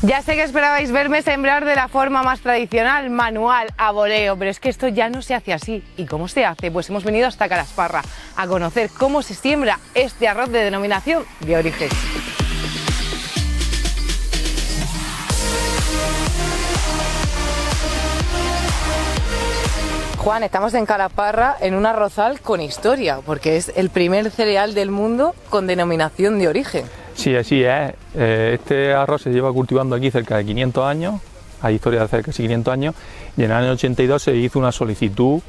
Ya sé que esperabais verme sembrar de la forma más tradicional, manual, a voleo, pero es que esto ya no se hace así. ¿Y cómo se hace? Pues hemos venido hasta Calasparra a conocer cómo se siembra este arroz de denominación de origen. Juan, estamos en Calasparra en un arrozal con historia, porque es el primer cereal del mundo con denominación de origen. Sí, así es. Este arroz se lleva cultivando aquí cerca de 500 años, hay historia de cerca de 500 años, y en el año 82 se hizo una solicitud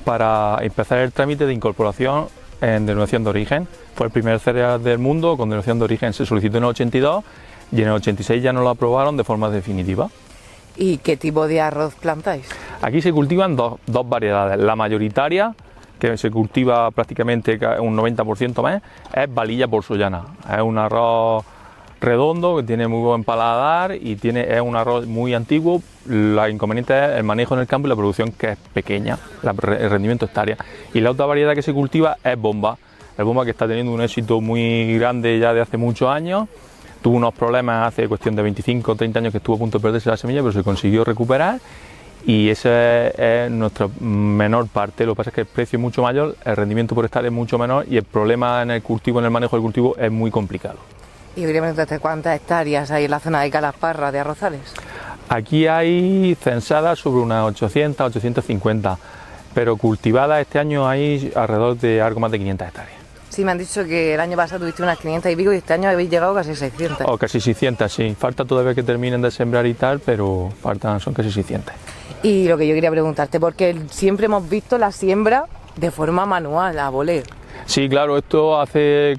para empezar el trámite de incorporación en denominación de origen. Fue el primer cereal del mundo con denominación de origen, se solicitó en el 82 y en el 86 ya no lo aprobaron de forma definitiva. ¿Y qué tipo de arroz plantáis? Aquí se cultivan dos variedades. La mayoritaria, que se cultiva prácticamente un 90% más, es Valilla porzollana. Es un arroz redondo que tiene muy buen paladar y es un arroz muy antiguo. La inconveniente es el manejo en el campo y la producción, que es pequeña, el rendimiento hectárea. Y la otra variedad que se cultiva es Bomba. El Bomba, que está teniendo un éxito muy grande ya de hace muchos años. Tuvo unos problemas hace cuestión de 25 o 30 años que estuvo a punto de perderse la semilla, pero se consiguió recuperar. Y esa es nuestra menor parte. Lo que pasa es que el precio es mucho mayor, el rendimiento por hectárea es mucho menor y el problema en el cultivo, en el manejo del cultivo, es muy complicado. Y quería preguntarte, ¿cuántas hectáreas hay en la zona de Calasparra de arrozales? Aquí hay censadas sobre unas 800, 850, pero cultivadas este año hay alrededor de algo más de 500 hectáreas. Sí, me han dicho que el año pasado tuviste unas 500 y pico y este año habéis llegado casi 600. O casi 600, sí. Falta todavía que terminen de sembrar y tal, pero son casi 600. Y lo que yo quería preguntarte, porque siempre hemos visto la siembra de forma manual, a voleo. Sí, claro, esto hace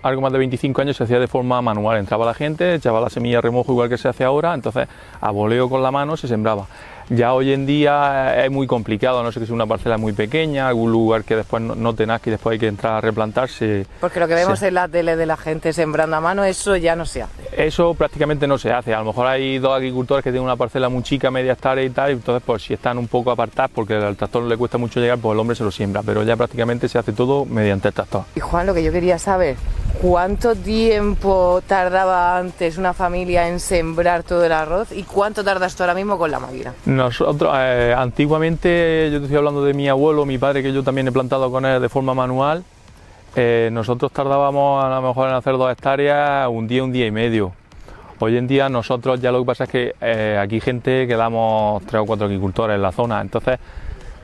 algo más de 25 años se hacía de forma manual. Entraba la gente, echaba la semilla a remojo igual que se hace ahora, entonces a voleo con la mano se sembraba. Ya hoy en día es muy complicado, a no ser que sea una parcela muy pequeña, algún lugar que después no tengas, que después hay que entrar a replantarse. Porque lo que vemos en la tele de la gente sembrando a mano, eso ya no se hace. Eso prácticamente no se hace. A lo mejor hay dos agricultores que tienen una parcela muy chica, media hectárea y tal, y entonces pues si están un poco apartados porque al tractor le cuesta mucho llegar, pues el hombre se lo siembra, pero ya prácticamente se hace todo mediante el tractor. Y Juan, lo que yo quería saber, ¿cuánto tiempo tardaba antes una familia en sembrar todo el arroz y cuánto tardas tú ahora mismo con la máquina? Nosotros, antiguamente, yo te estoy hablando de mi abuelo, mi padre, que yo también he plantado con él de forma manual, nosotros tardábamos a lo mejor en hacer 2 hectáreas un día y medio. Hoy en día nosotros ya lo que pasa es que aquí gente quedamos 3 o 4 agricultores en la zona, entonces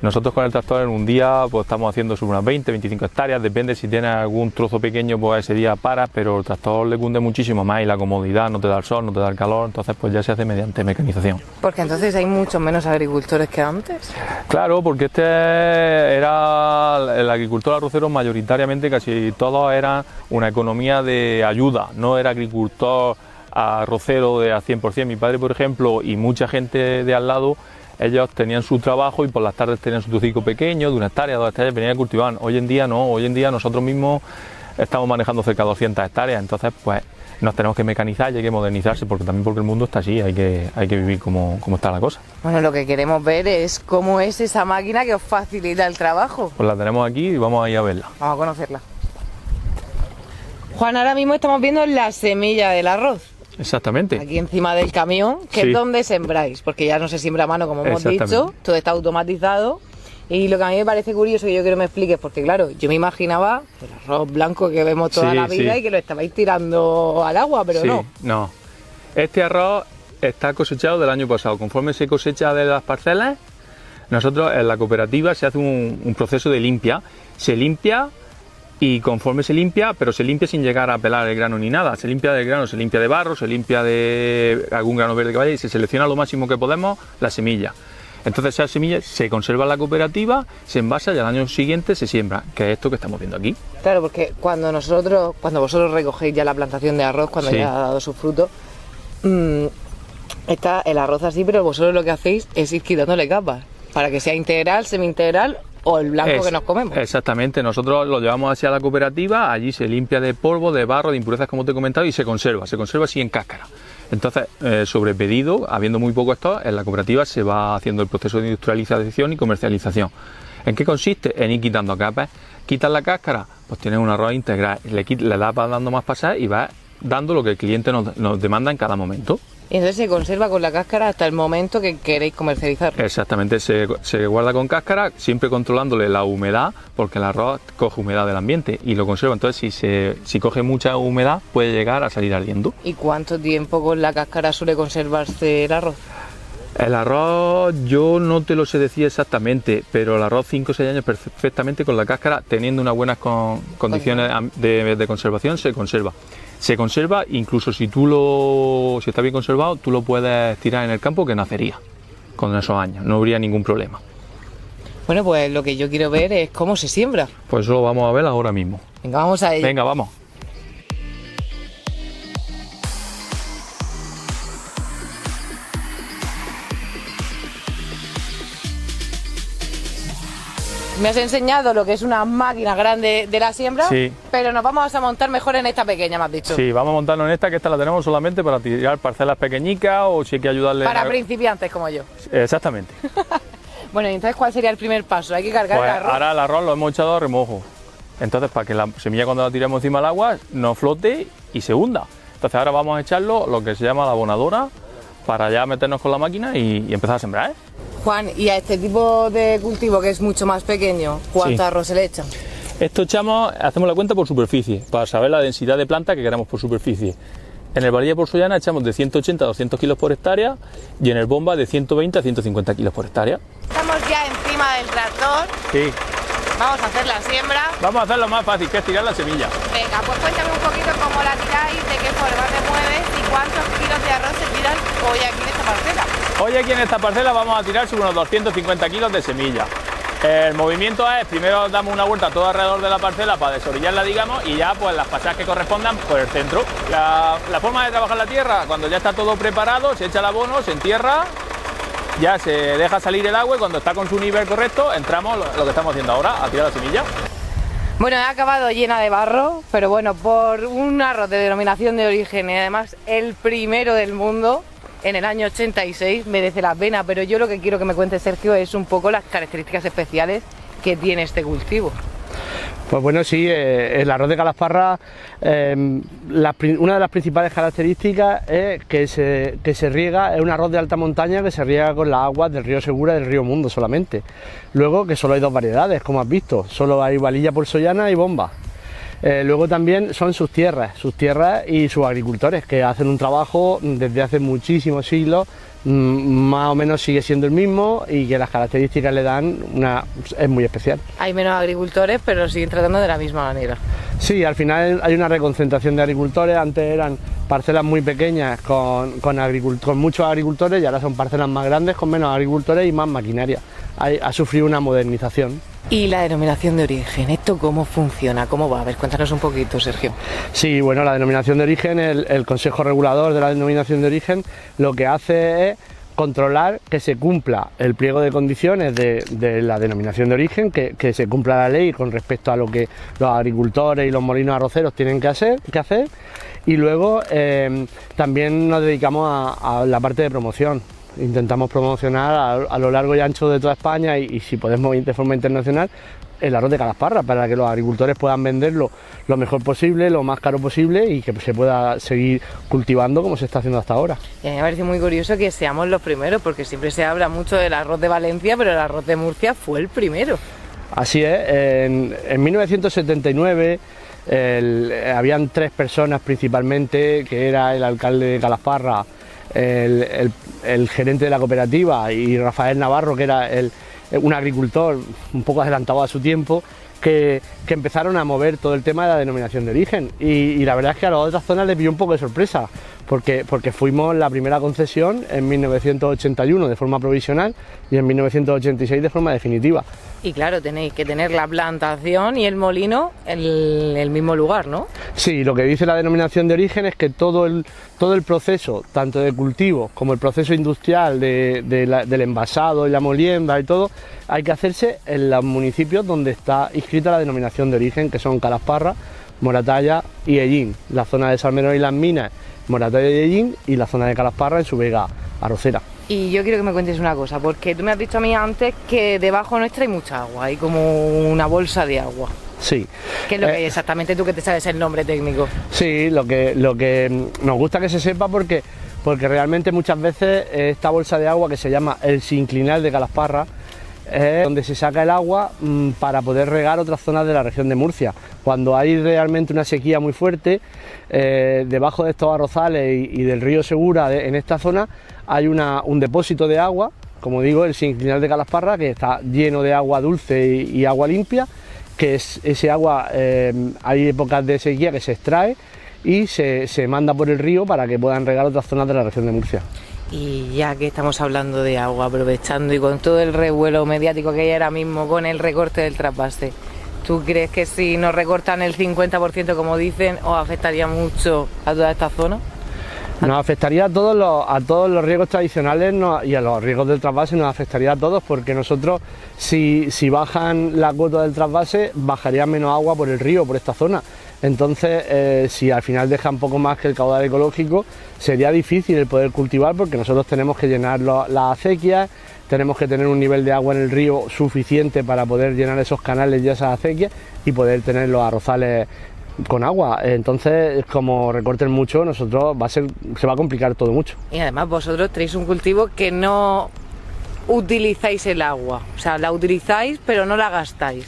nosotros con el tractor en un día pues estamos haciendo sobre unas 20, 25 hectáreas, depende si tienes algún trozo pequeño pues ese día paras, pero el tractor le cunde muchísimo más y la comodidad, no te da el sol, no te da el calor, entonces pues ya se hace mediante mecanización. Porque entonces hay muchos menos agricultores que antes. Claro, porque este era el agricultor arrocero, mayoritariamente casi todos eran una economía de ayuda, no era agricultor arrocero de a 100%. Mi padre, por ejemplo, y mucha gente de al lado, ellos tenían su trabajo y por las tardes tenían su trocico pequeño, de 1 hectárea, 2 hectáreas, venían a cultivar. Hoy en día no, hoy en día nosotros mismos estamos manejando cerca de 200 hectáreas, entonces pues nos tenemos que mecanizar y hay que modernizarse, porque el mundo está así, hay que vivir como está la cosa. Bueno, lo que queremos ver es cómo es esa máquina que os facilita el trabajo. Pues la tenemos aquí y vamos a ir a verla. Vamos a conocerla. Juan, ahora mismo estamos viendo la semilla del arroz. Exactamente. Aquí encima del camión, que sí. Es donde sembráis, porque ya no se siembra a mano, como hemos dicho, todo está automatizado. Y lo que a mí me parece curioso, que yo quiero que me expliques, porque claro, yo me imaginaba el arroz blanco que vemos toda la vida y que lo estabais tirando al agua, pero no. Este arroz está cosechado del año pasado. Conforme se cosecha de las parcelas, nosotros en la cooperativa se hace un proceso de limpia. Se limpia y conforme se limpia, pero se limpia sin llegar a pelar el grano ni nada. Se limpia del grano, se limpia de barro, se limpia de algún grano verde que vaya y se selecciona lo máximo que podemos la semilla. Entonces esa semilla se conserva en la cooperativa, se envasa y al año siguiente se siembra, que es esto que estamos viendo aquí. Claro, porque cuando vosotros recogéis ya la plantación de arroz, cuando ya ha dado sus frutos, está el arroz así, pero vosotros lo que hacéis es ir quitándole capas, para que sea integral, semi-integral o el blanco que nos comemos. Exactamente, nosotros lo llevamos hacia la cooperativa, allí se limpia de polvo, de barro, de impurezas como te he comentado y se conserva así en cáscara. Entonces, sobre pedido, habiendo muy poco stock, en la cooperativa se va haciendo el proceso de industrialización y comercialización. ¿En qué consiste? En ir quitando capas. Quitas la cáscara, pues tienes un arroz integral, le das dando más pasar y vas dando lo que el cliente nos demanda en cada momento. Y entonces se conserva con la cáscara hasta el momento que queréis comercializarlo. Exactamente, se guarda con cáscara, siempre controlándole la humedad, porque el arroz coge humedad del ambiente y lo conserva. Entonces, si coge mucha humedad, puede llegar a salir ardiendo. ¿Y cuánto tiempo con la cáscara suele conservarse el arroz? El arroz yo no te lo sé decir exactamente, pero el arroz 5 o 6 años perfectamente con la cáscara, teniendo unas buenas condiciones de conservación, se conserva. Se conserva, incluso si está bien conservado, tú lo puedes tirar en el campo que nacería con esos años, no habría ningún problema. Bueno, pues lo que yo quiero ver es cómo se siembra. Pues eso lo vamos a ver ahora mismo. Venga, vamos a ello. Venga, vamos. Me has enseñado lo que es una máquina grande de la siembra, sí, pero nos vamos a montar mejor en esta pequeña, me has dicho. Sí, vamos a montarnos en esta, que esta la tenemos solamente para tirar parcelas pequeñicas o si hay que ayudarle... Para principiantes como yo. Exactamente. Bueno, y entonces, ¿cuál sería el primer paso? Hay que cargar pues el arroz. Ahora el arroz lo hemos echado a remojo. Entonces, para que la semilla cuando la tiremos encima del agua no flote y se hunda. Entonces ahora vamos a echarlo lo que se llama la abonadora para ya meternos con la máquina y empezar a sembrar, ¿eh? Juan, y a este tipo de cultivo que es mucho más pequeño, ¿cuánto arroz se le echa? Esto hacemos la cuenta por superficie, para saber la densidad de planta que queramos por superficie. En el Valilla porsollana echamos de 180 a 200 kilos por hectárea y en el Bomba de 120 a 150 kilos por hectárea. Estamos ya encima del tractor. Sí. Vamos a hacer la siembra. Vamos a hacer lo más fácil, que es tirar la semilla. Venga, pues cuéntame un poquito cómo la tiráis, de qué forma te mueves y cuántos kilos de arroz se tiran hoy aquí en esta parcela. Hoy aquí en esta parcela vamos a tirar sobre unos 250 kilos de semilla. El movimiento es, primero damos una vuelta todo alrededor de la parcela para desorillarla, digamos, y ya pues las pasadas que correspondan por el centro. La forma de trabajar la tierra, cuando ya está todo preparado, se echa el abono, se entierra, ya se deja salir el agua y cuando está con su nivel correcto, entramos lo que estamos haciendo ahora, a tirar la semilla. Bueno, he acabado llena de barro, pero bueno, por un arroz de denominación de origen y además el primero del mundo, en el año 86, merece la pena, pero yo lo que quiero que me cuente Sergio es un poco las características especiales que tiene este cultivo. Pues bueno, sí, el arroz de Calasparra, una de las principales características es que se riega, es un arroz de alta montaña que se riega con las aguas del río Segura y del río Mundo solamente. Luego que solo hay dos variedades, como has visto, solo hay Valilla porsollana y Bomba. Luego también son sus tierras y sus agricultores que hacen un trabajo desde hace muchísimos siglos, más o menos sigue siendo el mismo y que las características le dan es muy especial. Hay menos agricultores, pero siguen tratando de la misma manera. Sí, al final hay una reconcentración de agricultores, antes eran parcelas muy pequeñas con muchos agricultores y ahora son parcelas más grandes con menos agricultores y más maquinaria. Ha sufrido una modernización. ¿Y la denominación de origen? ¿Esto cómo funciona? ¿Cómo va? A ver, cuéntanos un poquito, Sergio. Sí, bueno, la denominación de origen, el Consejo Regulador de la Denominación de Origen lo que hace es controlar que se cumpla el pliego de condiciones de la denominación de origen, que se cumpla la ley con respecto a lo que los agricultores y los molinos arroceros tienen que hacer. Y luego también nos dedicamos a la parte de promoción. Intentamos promocionar a lo largo y ancho de toda España y si podemos de forma internacional el arroz de Calasparra para que los agricultores puedan venderlo lo mejor posible, lo más caro posible y que se pueda seguir cultivando como se está haciendo hasta ahora. Y a mí me parece muy curioso que seamos los primeros porque siempre se habla mucho del arroz de Valencia, pero el arroz de Murcia fue el primero. Así es, en 1979 habían 3 personas principalmente, que era el alcalde de Calasparra, el gerente de la cooperativa y Rafael Navarro, que era un agricultor un poco adelantado a su tiempo, que empezaron a mover todo el tema de la denominación de origen y la verdad es que a las otras zonas les pilló un poco de sorpresa porque fuimos la primera concesión en 1981 de forma provisional y en 1986 de forma definitiva. Y claro, tenéis que tener la plantación y el molino en el mismo lugar, ¿no? Sí, lo que dice la denominación de origen es que todo el proceso, tanto de cultivo como el proceso industrial del envasado y la molienda y todo, hay que hacerse en los municipios donde está inscrita la denominación de origen, que son Calasparra, Moratalla y Ellín, la zona de Salmerón y Las Minas, Moratalla y Ellín, y la zona de Calasparra en su vega arrocera. Y yo quiero que me cuentes una cosa, porque tú me has dicho a mí antes que debajo nuestra hay mucha agua, hay como una bolsa de agua. Sí. ¿Qué es lo que exactamente tú que te sabes el nombre técnico? Sí, lo que nos gusta que se sepa porque porque realmente muchas veces esta bolsa de agua que se llama el sinclinal de Calasparra es donde se saca el agua para poder regar otras zonas de la región de Murcia. Cuando hay realmente una sequía muy fuerte, debajo de estos arrozales y del río Segura, en esta zona, hay un depósito de agua, como digo, el sinclinal de Calasparra, que está lleno de agua dulce y agua limpia, que es ese agua, hay épocas de sequía que se extrae y se manda por el río para que puedan regar otras zonas de la región de Murcia. Y ya que estamos hablando de agua, aprovechando y con todo el revuelo mediático que hay ahora mismo con el recorte del trasvase, ¿tú crees que si nos recortan el 50% como dicen, os afectaría mucho a toda esta zona? Nos afectaría a todos los riegos tradicionales y a los riegos del trasvase nos afectaría a todos, porque nosotros si bajan la cuota del trasvase bajaría menos agua por el río, por esta zona. Entonces si al final deja un poco más que el caudal ecológico, sería difícil el poder cultivar, porque nosotros tenemos que llenar las acequias, tenemos que tener un nivel de agua en el río suficiente para poder llenar esos canales y esas acequias y poder tener los arrozales con agua. Entonces, como recorten mucho, nosotros se va a complicar todo mucho. Y además vosotros tenéis un cultivo que no utilizáis el agua, o sea, la utilizáis pero no la gastáis.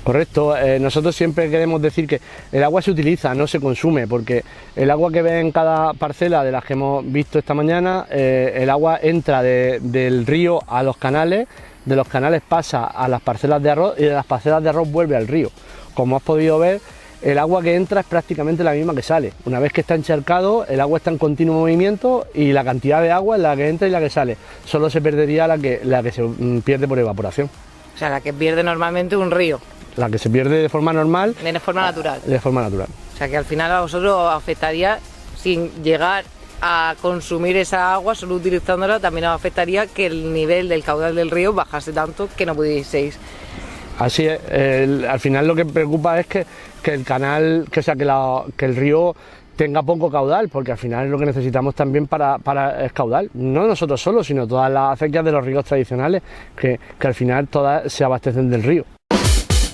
Correcto, nosotros siempre queremos decir que el agua se utiliza, no se consume, porque el agua que ve en cada parcela de las que hemos visto esta mañana, el agua entra del río a los canales, de los canales pasa a las parcelas de arroz y de las parcelas de arroz vuelve al río. Como has podido ver, el agua que entra es prácticamente la misma que sale. Una vez que está encharcado, el agua está en continuo movimiento y la cantidad de agua es la que entra y la que sale. Solo se perdería la que se pierde por evaporación. O sea, la que pierde normalmente un río. La que se pierde de forma normal. De forma natural. De forma natural. O sea, que al final a vosotros os afectaría, sin llegar a consumir esa agua, solo utilizándola, también os afectaría que el nivel del caudal del río bajase tanto que no pudieseis. Así es, al final lo que preocupa es que el canal, que el río tenga poco caudal, porque al final es lo que necesitamos también para es caudal, no nosotros solos, sino todas las acequias de los ríos tradicionales, que al final todas se abastecen del río.